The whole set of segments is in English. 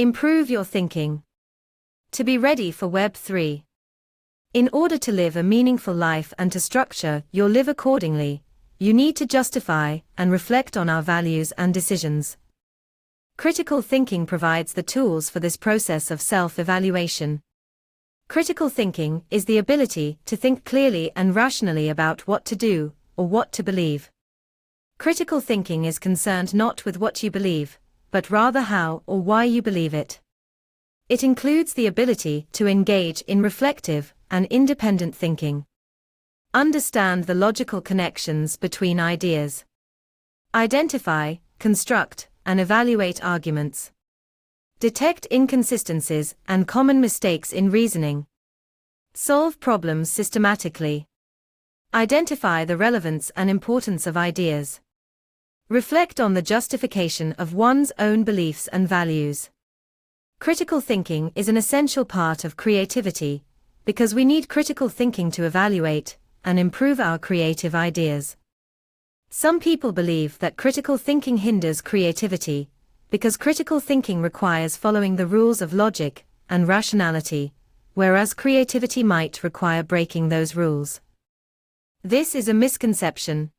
Improve your thinking. To be ready for Web 3. In order to live a meaningful life and to structure your life accordingly, you need to justify and reflect on our values and decisions. Critical thinking provides the tools for this process of self-evaluation. Critical thinking is the ability to think clearly and rationally about what to do or what to believe. Critical thinking is concerned not with what you believe, but rather how or why you believe it. It includes the ability to engage in reflective and independent thinking. Understand the logical connections between ideas. Identify, construct, and evaluate arguments. Detect inconsistencies and common mistakes in reasoning. Solve problems systematically. Identify the relevance and importance of ideas. Reflect on the justification of one's own beliefs and values. Critical thinking is an essential part of creativity, because we need critical thinking to evaluate and improve our creative ideas. Some people believe that critical thinking hinders creativity, because critical thinking requires following the rules of logic and rationality, whereas creativity might require breaking those rules. This is a misconception.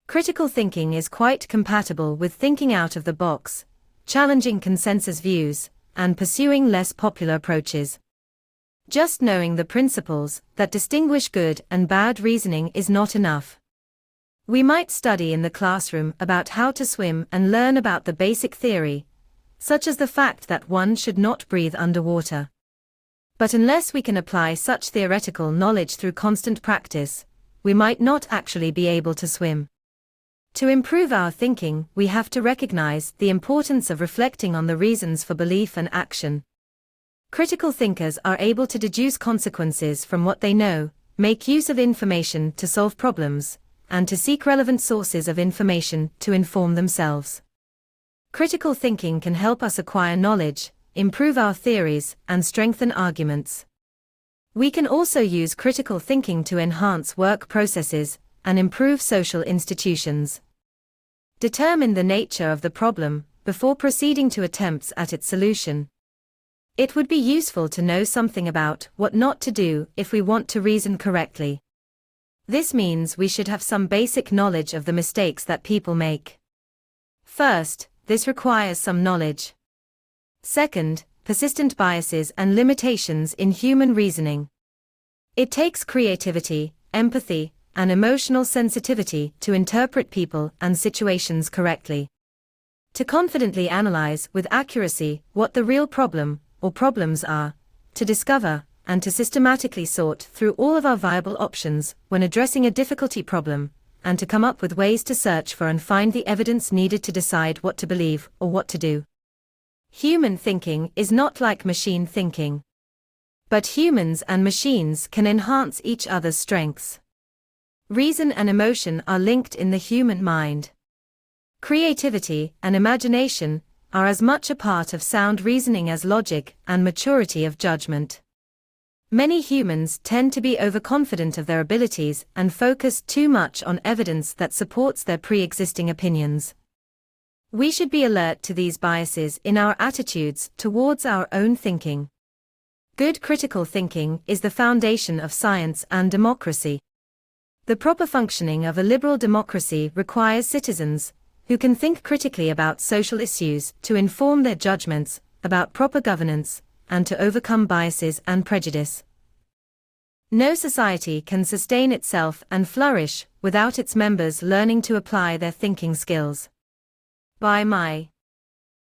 Critical thinking is quite compatible with thinking out of the box, challenging consensus views, and pursuing less popular approaches. Just knowing the principles that distinguish good and bad reasoning is not enough. We might study in the classroom about how to swim and learn about the basic theory, such as the fact that one should not breathe underwater. But unless we can apply such theoretical knowledge through constant practice, we might not actually be able to swim. To improve our thinking, we have to recognize the importance of reflecting on the reasons for belief and action. Critical thinkers are able to deduce consequences from what they know, make use of information to solve problems, and to seek relevant sources of information to inform themselves. Critical thinking can help us acquire knowledge, improve our theories, and strengthen arguments. We can also use critical thinking to enhance work processes and improve social institutions. Determine the nature of the problem before proceeding to attempts at its solution. It would be useful to know something about what not to do if we want to reason correctly. This means we should have some basic knowledge of the mistakes that people make. First, this requires some knowledge. Second, persistent biases and limitations in human reasoning. It takes creativity, empathy, and emotional sensitivity to interpret people and situations correctly. To confidently analyze with accuracy what the real problem or problems are, to discover and to systematically sort through all of our viable options when addressing a difficulty problem, and to come up with ways to search for and find the evidence needed to decide what to believe or what to do. Human thinking is not like machine thinking. But humans and machines can enhance each other's strengths. Reason and emotion are linked in the human mind. Creativity and imagination are as much a part of sound reasoning as logic and maturity of judgment. Many humans tend to be overconfident of their abilities and focus too much on evidence that supports their pre-existing opinions. We should be alert to these biases in our attitudes towards our own thinking. Good critical thinking is the foundation of science and democracy. The proper functioning of a liberal democracy requires citizens who can think critically about social issues to inform their judgments about proper governance and to overcome biases and prejudice. No society can sustain itself and flourish without its members learning to apply their thinking skills. By my